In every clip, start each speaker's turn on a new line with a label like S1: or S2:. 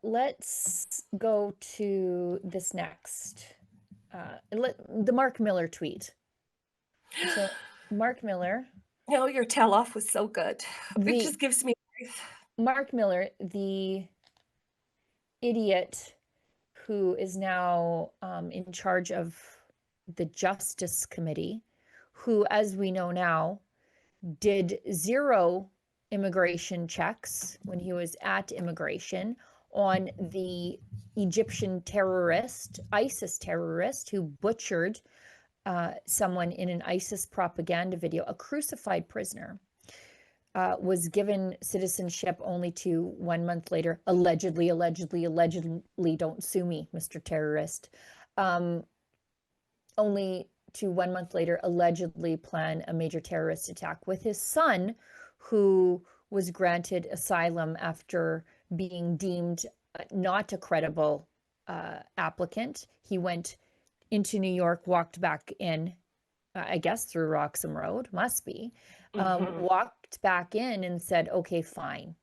S1: Let's go to this next. The Mark Miller tweet. So Mark Miller.
S2: No, your tell-off was so good. It just gives me
S1: Mark Miller, the idiot who is now in charge of the Justice Committee, who, as we know now, did 0 immigration checks when he was at immigration on the Egyptian terrorist, ISIS terrorist, who butchered someone in an ISIS propaganda video, a crucified prisoner. Was given citizenship only to 1 month later, allegedly, don't sue me, Mr. Terrorist. Only to 1 month later, allegedly plan a major terrorist attack with his son, who was granted asylum after being deemed not a credible applicant. He went into New York, walked back in, I guess through Roxham Road, must be, walked back in and said, okay, fine,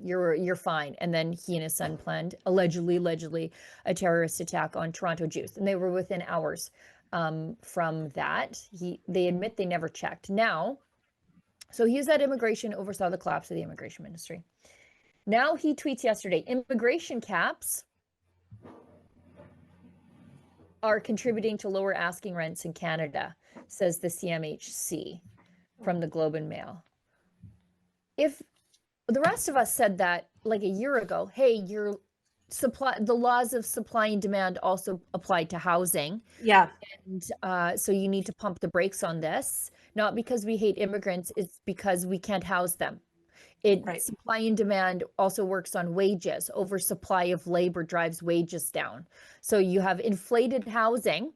S1: you're fine. And then he and his son planned, allegedly, a terrorist attack on Toronto Jews. And they were within hours from that. They admit they never checked. Now, so he was at immigration, oversaw the collapse of the immigration ministry. Now he tweets yesterday, immigration caps are contributing to lower asking rents in Canada, says the CMHC from the Globe and Mail. If the rest of us said that like a year ago, hey, the laws of supply and demand also apply to housing.
S2: Yeah.
S1: And so you need to pump the brakes on this, not because we hate immigrants, it's because we can't house them. Right. Supply and demand also works on wages. Oversupply of labor drives wages down. So you have inflated housing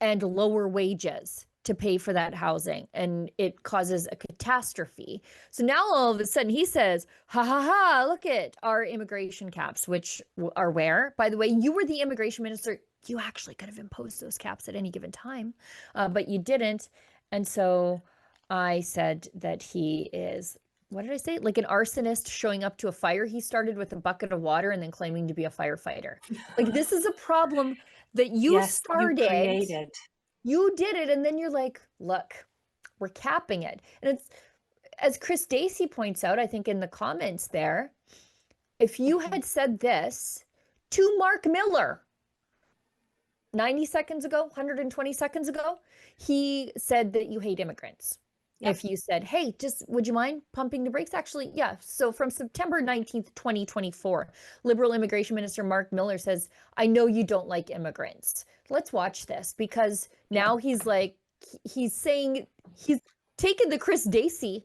S1: and lower wages to pay for that housing, and it causes a catastrophe. So now all of a sudden he says, ha ha ha, look at our immigration caps, which are where, by the way, you were the immigration minister. You actually could have imposed those caps at any given time, but you didn't. And so I said that he is, what did I say? Like an arsonist showing up to a fire he started with a bucket of water and then claiming to be a firefighter. Like, this is a problem that you started.
S2: You created.
S1: You did it, and then you're like, look, we're capping it. And it's, as Chris Dacey points out, I think in the comments there, if you had said this to Mark Miller 90 seconds ago, 120 seconds ago, he said that you hate immigrants. Yep. If you said, hey, just would you mind pumping the brakes? Actually, yeah. So from September 19th, 2024, Liberal Immigration Minister Mark Miller says, I know you don't like immigrants. Let's watch this, because now he's like, he's saying, he's taken the Chris Dacey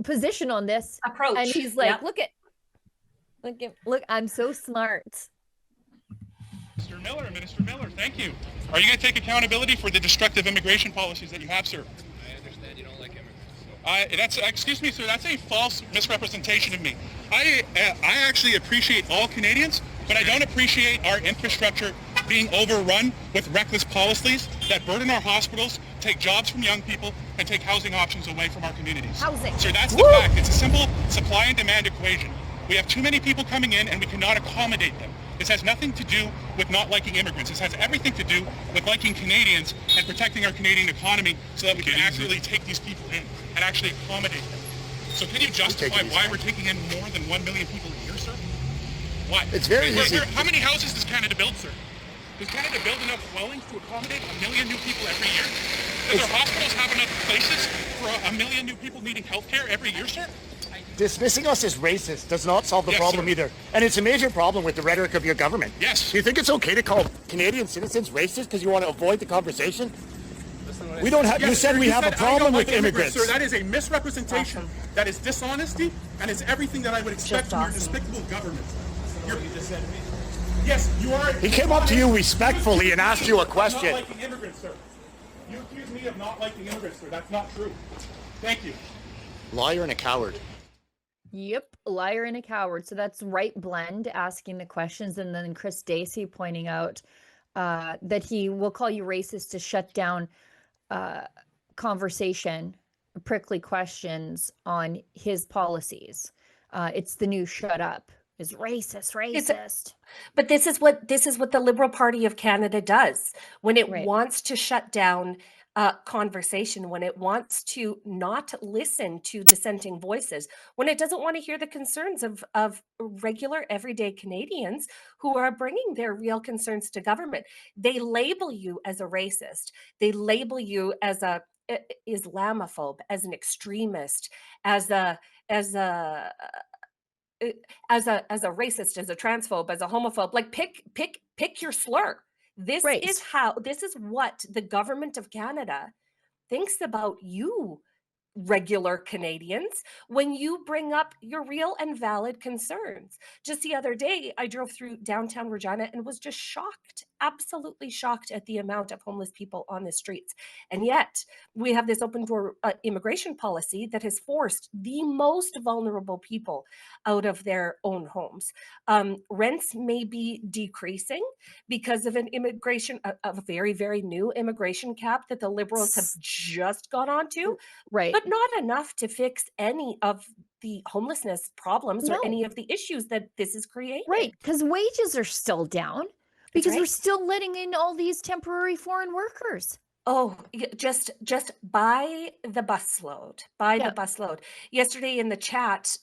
S1: position on this
S2: approach.
S1: And he's like, look, I'm so smart.
S3: Minister Miller, thank you. Are you going to take accountability for the destructive immigration policies that you have, sir? Excuse me, sir, that's a false misrepresentation of me. I actually appreciate all Canadians, but I don't appreciate our infrastructure being overrun with reckless policies that burden our hospitals, take jobs from young people, and take housing options away from our communities.
S1: Housing.
S3: Sir, that's the fact. It's a simple supply and demand equation. We have too many people coming in and we cannot accommodate them. This has nothing to do with not liking immigrants. This has everything to do with liking Canadians and protecting our Canadian economy so that we can actually take these people in and actually accommodate them. So can you justify why we're taking in more than 1 million people a year, sir? Why?
S4: It's very easy.
S3: How many houses does Canada build, sir? Does Canada build enough dwellings to accommodate 1 million new people every year? Does our hospitals have enough places for 1 million new people needing health care every year, sir?
S4: Dismissing us as racist does not solve the problem either. And it's a major problem with the rhetoric of your government.
S3: Yes.
S4: Do you think it's okay to call Canadian citizens racist because you want to avoid the conversation? We don't have, you said we have a problem with immigrants.
S3: Sir, that is a misrepresentation. That is dishonesty, and it's everything that I would expect from your despicable government. Yes, you are.
S4: He came up to you respectfully and asked you a question.
S3: Not liking immigrants, sir. You accuse me of not liking immigrants, sir. That's not true. Thank you.
S4: Liar and a coward.
S1: Yep, liar and a coward. So that's Right Blend asking the questions, and then Chris Dacey pointing out that he will call you racist to shut down conversation, prickly questions on his policies. It's the new shut up is racist, racist.
S2: But this is what the Liberal Party of Canada does when it
S1: Right.
S2: wants to shut down conversation, when it wants to not listen to dissenting voices, when it doesn't want to hear the concerns of regular everyday Canadians who are bringing their real concerns to government. They label you as a racist. They label you as a Islamophobe, as an extremist, as a as a as a racist, as a transphobe, as a homophobe. Like pick your slur. This
S1: Right.
S2: is what the government of Canada thinks about you, regular Canadians, when you bring up your real and valid concerns. Just the other day, I drove through downtown Regina and was just shocked, absolutely shocked at the amount of homeless people on the streets. And yet, we have this open door immigration policy that has forced the most vulnerable people out of their own homes. Rents may be decreasing because of an immigration, a very, very new immigration cap that the Liberals have just got onto.
S1: Right.
S2: But not enough to fix any of the homelessness problems or
S1: No.
S2: any of the issues that this is creating.
S1: Right, because wages are still down because we're
S2: right.
S1: still letting in all these temporary foreign workers.
S2: Oh, just by the busload, by the busload. Yesterday in the chat,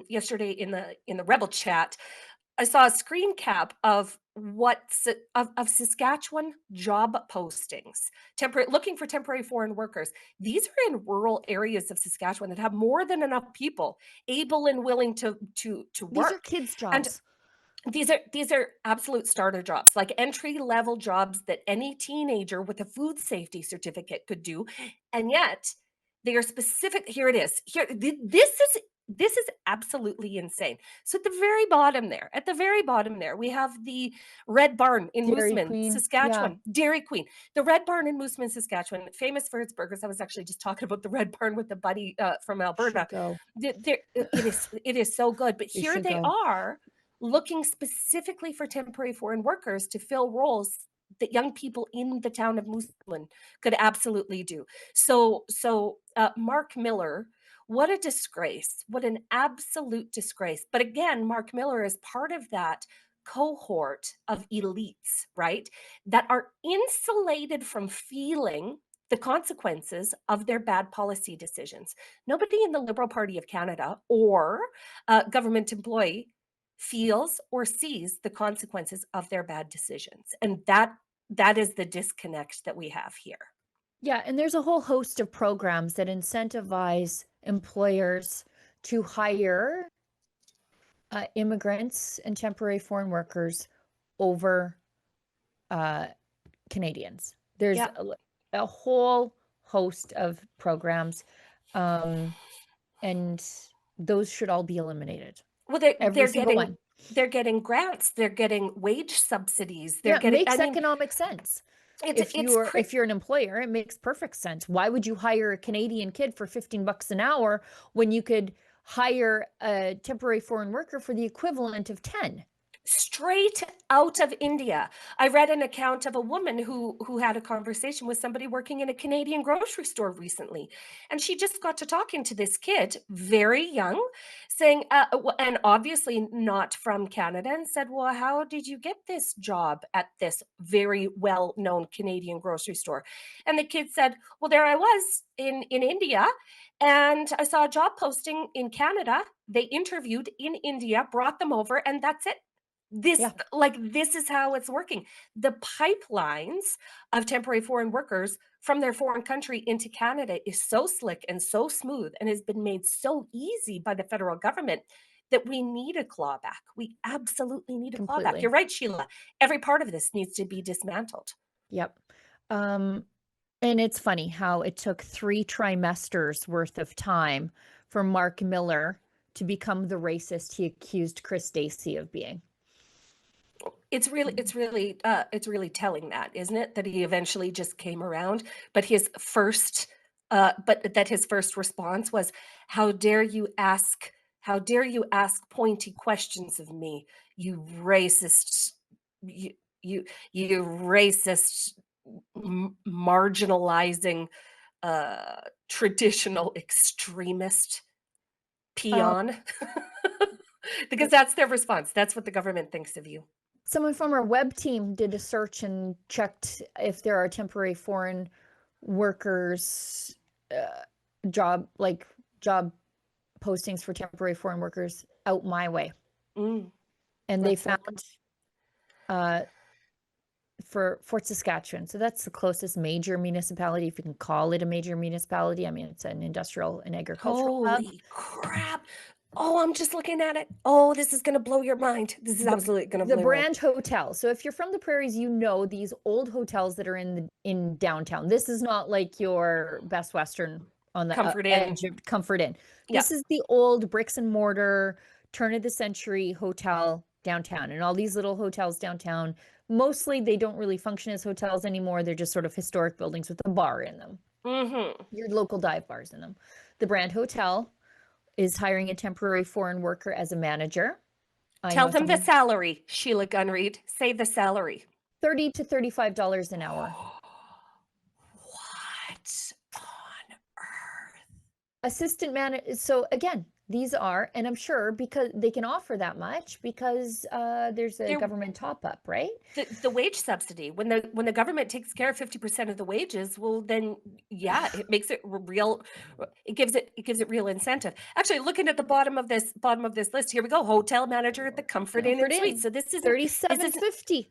S2: yesterday in the Rebel chat, I saw a screen cap of of Saskatchewan job postings, looking for temporary foreign workers. These are in rural areas of Saskatchewan that have more than enough people able and willing to work.
S1: These are kids' jobs.
S2: And these are absolute starter jobs, like entry level jobs that any teenager with a food safety certificate could do. And yet they are specific. Here it is. Here, this is absolutely insane. So at the very bottom there, we have the Red Barn in
S1: Dairy
S2: Moosomin,
S1: Queen,
S2: Saskatchewan. Dairy Queen. The Red Barn in Moosomin, Saskatchewan, famous for its burgers. I was actually just talking about the Red Barn with a buddy from Alberta.
S1: Go.
S2: It is so good. But here they
S1: go.
S2: are looking specifically for temporary foreign workers to fill roles that young people in the town of Moosomin could absolutely do. So Mark Miller, what a disgrace. What an absolute disgrace. But again, Mark Miller is part of that cohort of elites, right? That are insulated from feeling the consequences of their bad policy decisions. Nobody in the Liberal Party of Canada or government employee feels or sees the consequences of their bad decisions. And that is the disconnect that we have here.
S1: Yeah, and there's a whole host of programs that incentivize employers to hire immigrants and temporary foreign workers over Canadians. There's a whole host of programs, and those should all be eliminated.
S2: Well, they're getting grants, they're getting wage subsidies.
S1: It makes economic sense. If you're an employer, it makes perfect sense. Why would you hire a Canadian kid for $15 an hour when you could hire a temporary foreign worker for the equivalent of 10?
S2: Straight out of India. I read an account of a woman who had a conversation with somebody working in a Canadian grocery store recently. And she just got to talking to this kid, very young, saying, and obviously not from Canada, and said, well, how did you get this job at this very well-known Canadian grocery store? And the kid said, well, there I was in India, and I saw a job posting in Canada. They interviewed in India, brought them over, and that's it. This is how it's working. The pipelines of temporary foreign workers from their foreign country into Canada is so slick and so smooth and has been made so easy by the federal government that we need a clawback. We absolutely need a clawback. You're right, Sheila. Every part of this needs to be dismantled.
S1: Yep. And it's funny how it took 3 trimesters worth of time for Mark Miller to become the racist he accused Chris Stacey of being.
S2: It's really telling that, isn't it? That he eventually just came around, but his first response was, how dare you ask pointy questions of me, you racist, you racist, marginalizing, traditional extremist peon. Because that's their response. That's what the government thinks of you.
S1: Someone from our web team did a search and checked if there are temporary foreign workers job postings for temporary foreign workers out my way.
S2: Mm,
S1: And they
S2: that's not
S1: found for Fort Saskatchewan. So that's the closest major municipality, if you can call it a major municipality. I mean, it's an industrial and agricultural hub.
S2: Holy crap. Oh, I'm just looking at it. Oh, this is going to blow your mind. This is absolutely going to
S1: The
S2: blow your mind.
S1: Brand Hotel. So if you're from the prairies, you know these old hotels that are in downtown. This is not like your Best Western on the
S2: Comfort Inn.
S1: edge of Comfort Inn.
S2: Yeah.
S1: This is the old bricks and mortar, turn of the century hotel downtown. And all these little hotels downtown, mostly they don't really function as hotels anymore. They're just sort of historic buildings with a bar in them.
S2: Mm-hmm.
S1: Your local dive bars in them. The Brand Hotel is hiring a temporary foreign worker as a manager.
S2: Tell them the salary, Sheila Gunn Reid. Say the salary.
S1: $30 to $35 an hour.
S2: What on earth?
S1: Assistant manager. So again, these are, and I'm sure because they can offer that much because there's a government top up, right?
S2: The wage subsidy. When the government takes care of 50% of the wages, well, then yeah, it makes it real. It gives it real incentive. Actually, looking at the bottom of this list, here we go. Hotel manager at the Comfort Inn and Suites. So this is
S1: $37.50.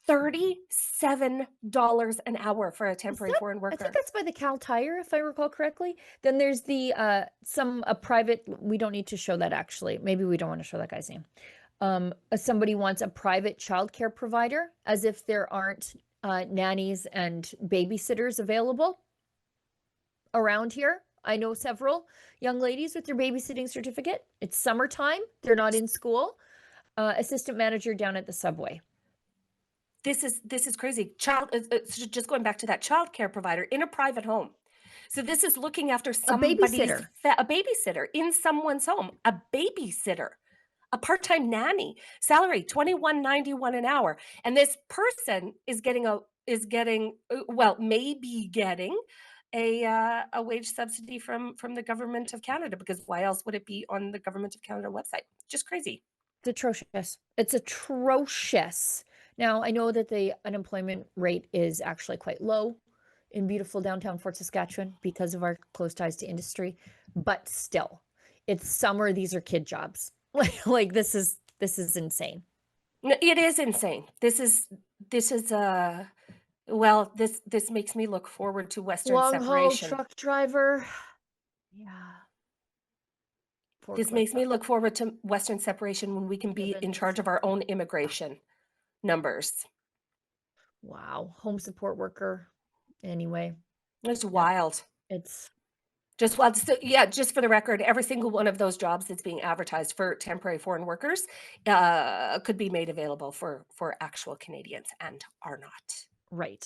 S2: $37 an hour for a temporary foreign worker.
S1: I think that's by the Cal Tire, if I recall correctly. Then there's the a private. We don't need to show that actually. Maybe we don't want to show that guy's name. Somebody wants a private childcare provider, as if there aren't nannies and babysitters available around here. I know several young ladies with their babysitting certificate. It's summertime. They're not in school. Assistant manager down at the Subway.
S2: This is crazy. Just going back to that child care provider in a private home. So this is looking after somebody's a babysitter in someone's home, a babysitter, a part-time nanny, salary $21.91 an hour. And this person is maybe getting a wage subsidy from the government of Canada, because why else would it be on the government of Canada website? Just crazy.
S1: It's atrocious. It's atrocious. Now, I know that the unemployment rate is actually quite low in beautiful downtown Fort Saskatchewan because of our close ties to industry, but still, it's summer. These are kid jobs. Like this is insane.
S2: No, it is insane. This makes me look forward to Western
S1: Long
S2: separation.
S1: haul truck driver. Yeah.
S2: This makes me look forward to Western separation when we can be in charge of our own immigration numbers.
S1: Wow. Home support worker. Anyway.
S2: It's wild.
S1: It's
S2: just wild. So, yeah, just for the record, every single one of those jobs that's being advertised for temporary foreign workers could be made available for actual Canadians and are not.
S1: Right.